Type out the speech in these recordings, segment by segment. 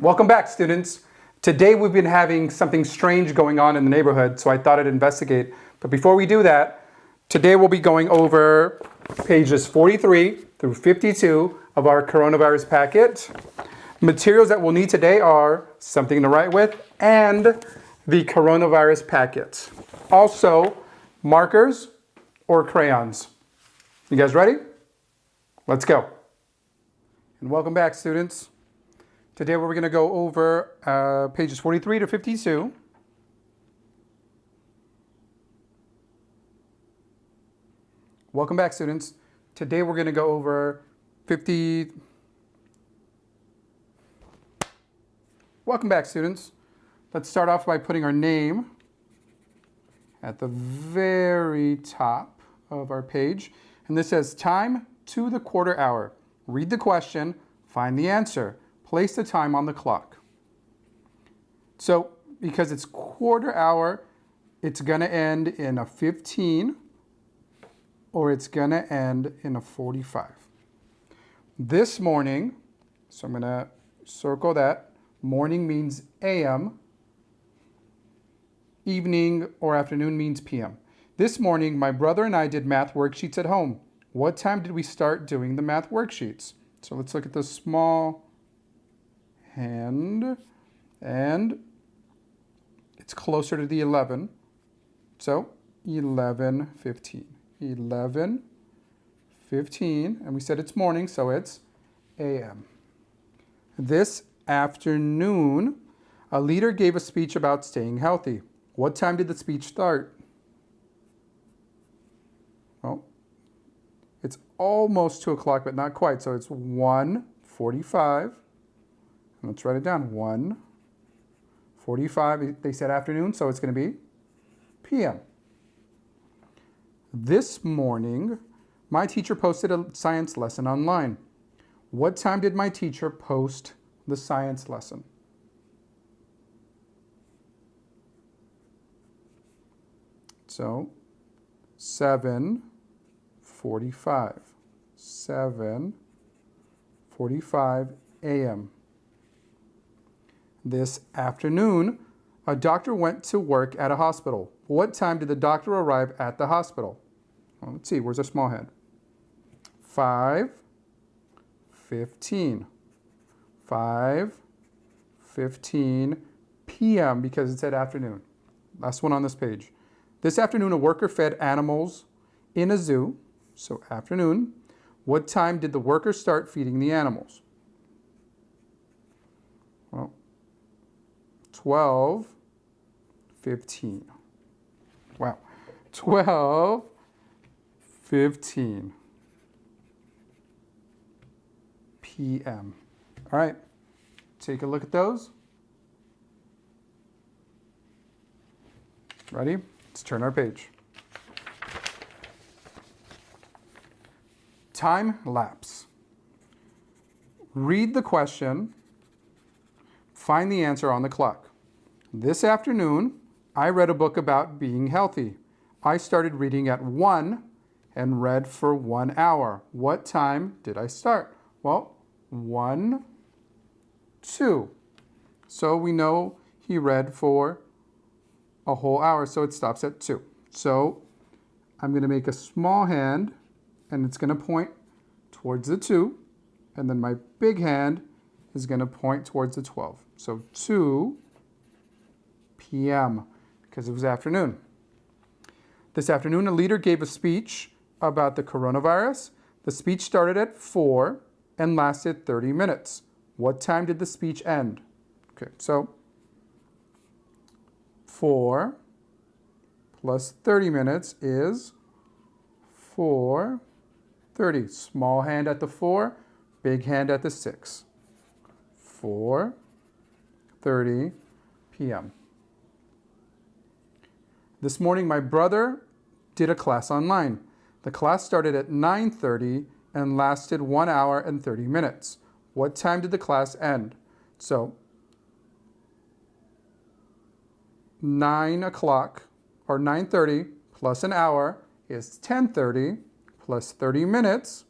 Welcome back, students. Today we've been having something strange going on in the neighborhood, so I thought I'd investigate. But before we do that, today we'll be going over pages 43 through 52 of our coronavirus packet. Materials that we'll need today are something to write with and the coronavirus packet. Also, markers or crayons. You guys ready? Let's go. And welcome back, students. Today we're going to go over pages 43 to 52. Welcome back, students. Today we're going to go over 50. Welcome back, students. Let's start off by putting our name at the very top of our page. And this says time to the quarter hour. Read the question, find the answer. Place the time on the clock. So because it's quarter hour, it's going to end in a 15 or it's going to end in a 45. This morning, so I'm going to circle that. Morning means AM. Evening or afternoon means PM. This morning, my brother and I did math worksheets at home. What time did we start doing the math worksheets? So let's look at the small hand, and it's closer to the 11. So 11:15. 11:15, and we said it's morning, so it's AM. This afternoon, a leader gave a speech about staying healthy. What time did the speech start? Well, it's almost 2 o'clock, but not quite, so it's 1:45. Let's write it down. 1:45. They said afternoon, so it's going to be PM. This morning, my teacher posted a science lesson online. What time did my teacher post the science lesson? So 7:45. 7:45 a.m. This afternoon, a doctor went to work at a hospital. What time did the doctor arrive at the hospital? Well, let's see, where's our small hand? 5:15. 5:15 p.m. because it said afternoon. Last one on this page. This afternoon, a worker fed animals in a zoo. So afternoon. What time did the worker start feeding the animals? Well, 12:15. Wow. 12:15 p.m. All right. Take a look at those. Ready? Let's turn our page. Time lapse. Read the question. Find the answer on the clock. This afternoon, I read a book about being healthy. I started reading at 1 and read for 1 hour. What time did I start? Well, 1, 2. So we know he read for a whole hour, so it stops at 2. So I'm going to make a small hand, and it's going to point towards the 2. And then my big hand is going to point towards the 12. So 2 p.m. because it was afternoon. This afternoon, a leader gave a speech about the coronavirus. The speech started at 4 and lasted 30 minutes. What time did the speech end? Okay, so 4 plus 30 minutes is 4:30. Small hand at the 4, big hand at the 6. 4:30 p.m. This morning, my brother did a class online. The class started at 9:30 and lasted 1 hour and 30 minutes. What time did the class end? So 9 o'clock or 9:30 plus an hour is 10:30 plus 30 minutes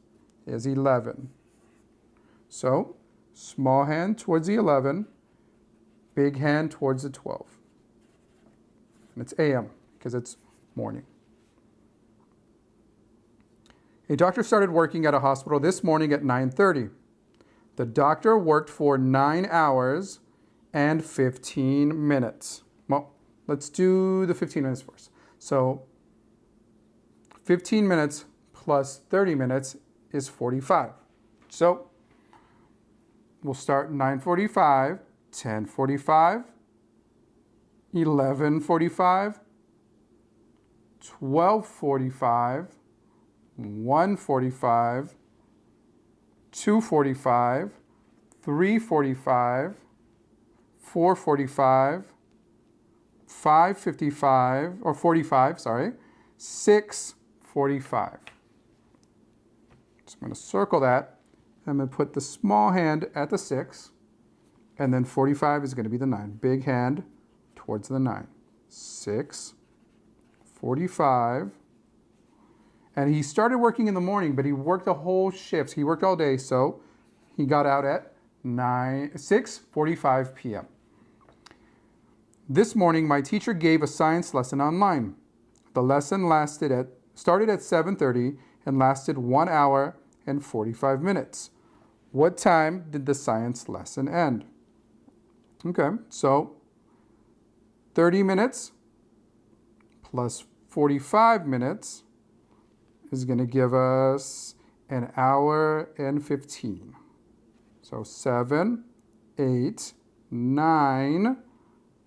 is 11. So small hand towards the 11, big hand towards the 12. And it's AM because it's morning. A doctor started working at a hospital this morning at 9:30. The doctor worked for 9 hours and 15 minutes. Well, let's do the 15 minutes first. So 15 minutes plus 30 minutes is 45. So we'll start 9:45, 10:45, 11:45, 12:45, 1:45, 2:45, 3:45, 4:45, 5:55, or 45, sorry, 6:45. So I'm going to circle that. I'm going to put the small hand at the 6, and then 45 is going to be the 9. Big hand towards the 9. 6:45. And he started working in the morning, but he worked the whole shift. He worked all day, so he got out at 6:45 p.m. This morning, my teacher gave a science lesson online. The lesson started at 7:30 and lasted 1 hour and 45 minutes. What time did the science lesson end? Okay, so 30 minutes plus 45 minutes is going to give us an hour and 15. So 7, 8, 9,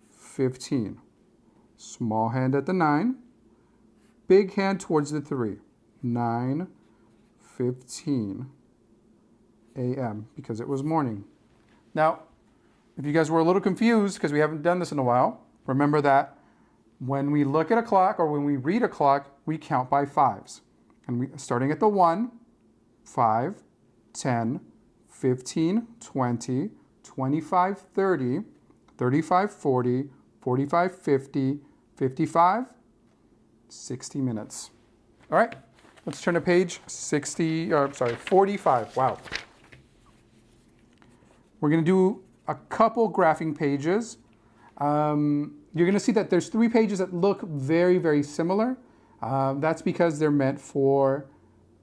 15. Small hand at the 9. Big hand towards the 3. 9:15 a.m. because it was morning. Now, if you guys were a little confused because we haven't done this in a while, remember that when we look at a clock or when we read a clock, we count by 5s. And starting at the 1, 5, 10, 15, 20, 25, 30, 35, 40, 45, 50, 55, 60 minutes. All right, let's turn to page 45. Wow. We're going to do a couple graphing pages. You're going to see that there's 3 pages that look very, very similar. That's because they're meant for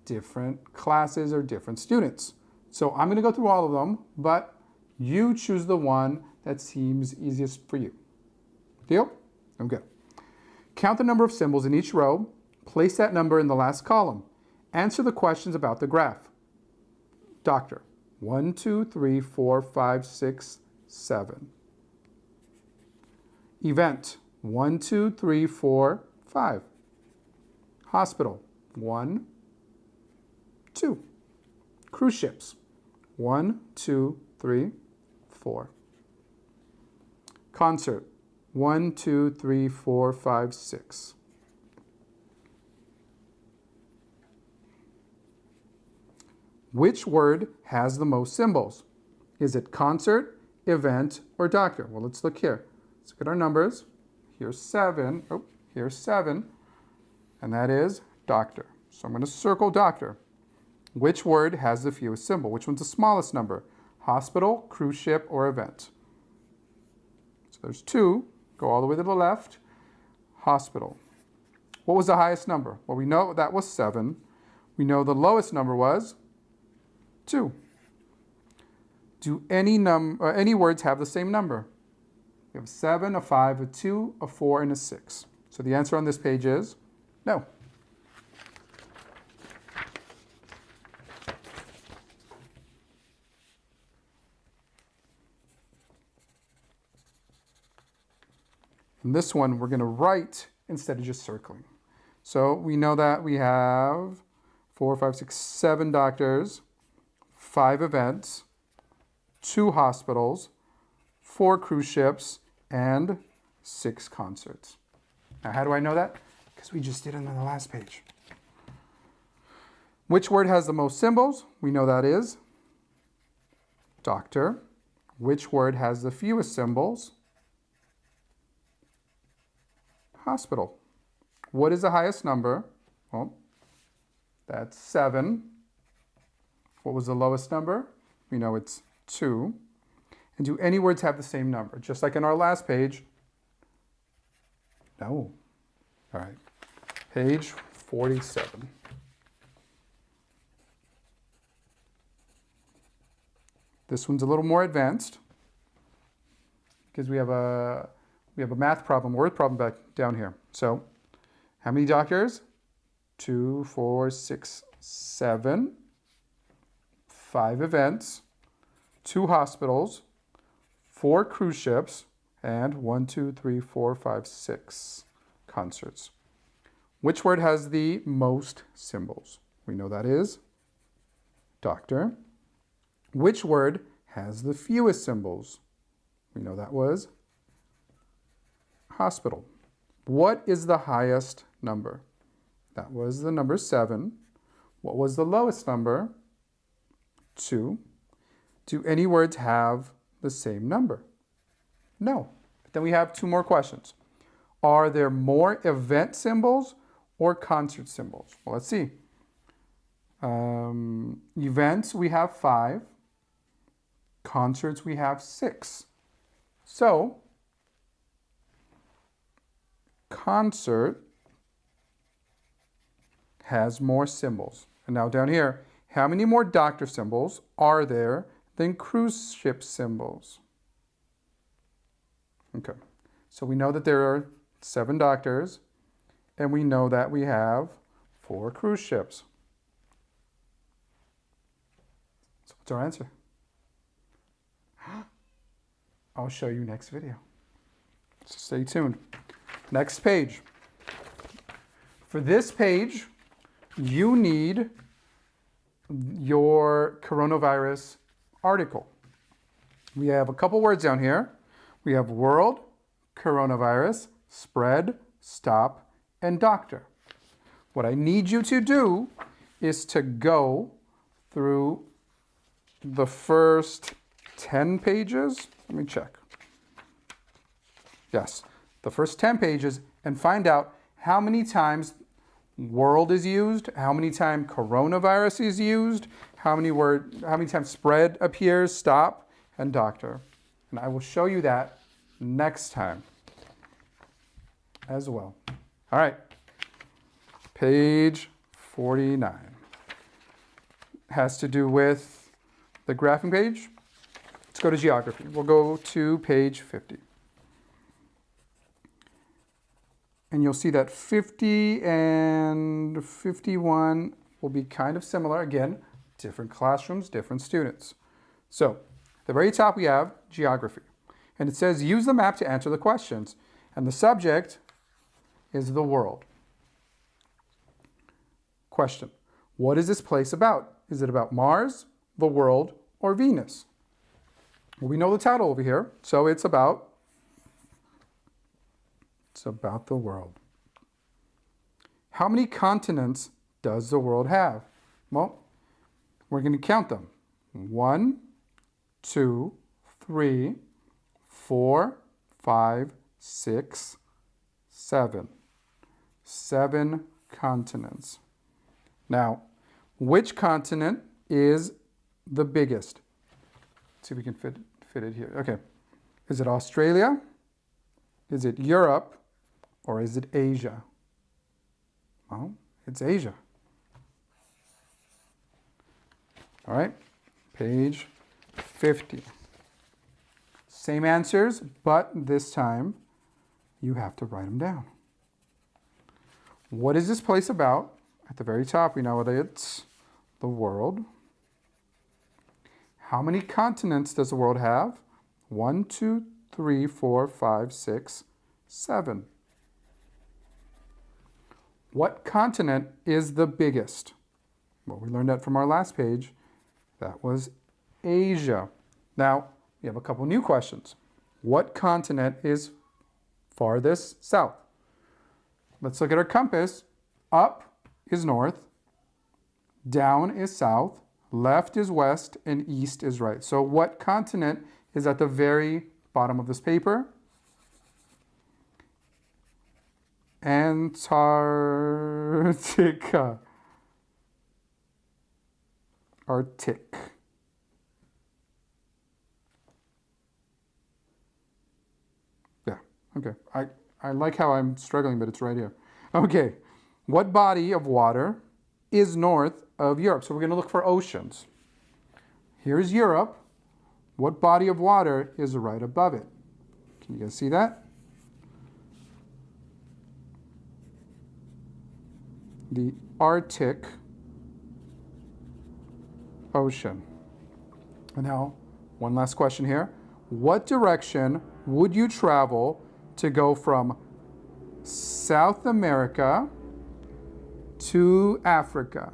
different classes or different students. So I'm going to go through all of them, but you choose the one that seems easiest for you. Deal? Okay. Count the number of symbols in each row. Place that number in the last column. Answer the questions about the graph. Doctor. 1, 2, 3, 4, 5, 6, 7. Event. 1, 2, 3, 4, 5. Hospital. 1, 2. Cruise ships. 1, 2, 3, 4. Concert. 1, 2, 3, 4, 5, 6. Which word has the most symbols? Is it concert, event, or doctor? Well, let's look here. Let's look at our numbers. Here's 7. Oh, here's 7. And that is doctor. So I'm going to circle doctor. Which word has the fewest symbol? Which one's the smallest number? Hospital, cruise ship, or event? So there's 2. Go all the way to the left. Hospital. What was the highest number? Well, we know that was 7. We know the lowest number was 2. Do any words have the same number? We have 7, a 5, a 2, a 4, and a 6. So the answer on this page is no. And this one we're going to write instead of just circling. So we know that we have 4, 5, 6, 7 doctors, 5 events, 2 hospitals, 4 cruise ships, and 6 concerts. Now, how do I know that? Because we just did it on the last page. Which word has the most symbols? We know that is doctor. Which word has the fewest symbols? Hospital. What is the highest number? Well, that's 7. What was the lowest number? We know it's 2. And do any words have the same number? Just like in our last page. No. All right. Page 47. This one's a little more advanced because we have a math problem, word problem back down here. So, how many doctors? 2, 4, 6, 7. 5 events, 2 hospitals, 4 cruise ships, and 1, 2, 3, 4, 5, 6 concerts. Which word has the most symbols? We know that is doctor. Which word has the fewest symbols? We know that was hospital. What is the highest number? That was the number 7. What was the lowest number? 2. Do any words have the same number? No. But then we have 2 more questions. Are there more event symbols or concert symbols? Well, let's see. Events, we have 5. Concerts, we have 6. So, concert has more symbols. And now down here, how many more doctor symbols are there than cruise ship symbols? Okay, so we know that there are 7 doctors, and we know that we have 4 cruise ships. So what's our answer? I'll show you next video. So stay tuned. Next page. For this page, you need your coronavirus article. We have a couple words down here. We have world, coronavirus, spread, stop, and doctor. What I need you to do is to go through the first 10 pages. Let me check. Yes, the first 10 pages and find out how many times world is used, how many times coronavirus is used, how many times spread appears, stop, and doctor. And I will show you that next time as well. All right, page 49 has to do with the graphing page. Let's go to geography. We'll go to page 50. And you'll see that 50 and 51 will be kind of similar. Again, different classrooms, different students. So, at the very top we have geography. And it says, use the map to answer the questions. And the subject is the world. Question, what is this place about? Is it about Mars, the world, or Venus? Well, we know the title over here, so it's about the world. How many continents does the world have? Well, we're going to count them. 1, 2, 3, 4, 5, 6, 7. 7 continents. Now, which continent is the biggest? Let's see if we can fit it here. Okay. Is it Australia? Is it Europe? Or is it Asia? Well, it's Asia. All right, page 50. Same answers, but this time you have to write them down. What is this place about? At the very top, we know that it's the world. How many continents does the world have? 1, 2, 3, 4, 5, 6, 7. What continent is the biggest? Well, we learned that from our last page. That was Asia. Now, we have a couple new questions. What continent is farthest south? Let's look at our compass. Up is north, down is south, left is west, and east is right. So what continent is at the very bottom of this paper? Antarctica. Arctic. Okay, I like how I'm struggling, but it's right here. Okay, what body of water is north of Europe? So we're going to look for oceans. Here's Europe. What body of water is right above it? Can you guys see that? The Arctic Ocean. And now, one last question here. What direction would you travel to go from South America to Africa?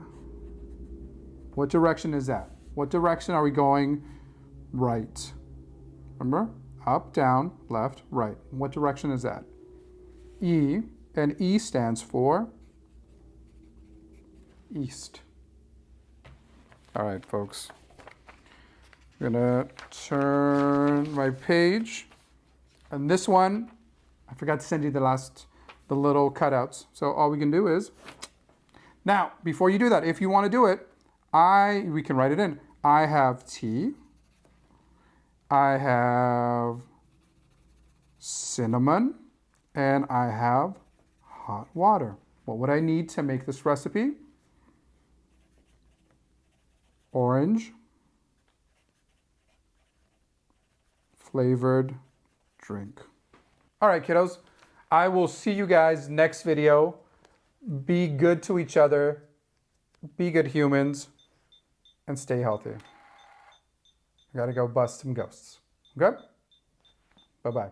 What direction is that? What direction are we going? Right. Remember? Up, down, left, right. What direction is that? E, and E stands for east. All right, folks. I'm gonna turn my page. And this one, I forgot to send you the little cutouts. So all we can do is, now, before you do that, if you want to do it, we can write it in. I have tea. I have cinnamon. And I have hot water. What would I need to make this recipe? Orange flavored drink. All right, kiddos. I will see you guys next video. Be good to each other. Be good humans. And stay healthy. I gotta go bust some ghosts. Okay? Bye-bye.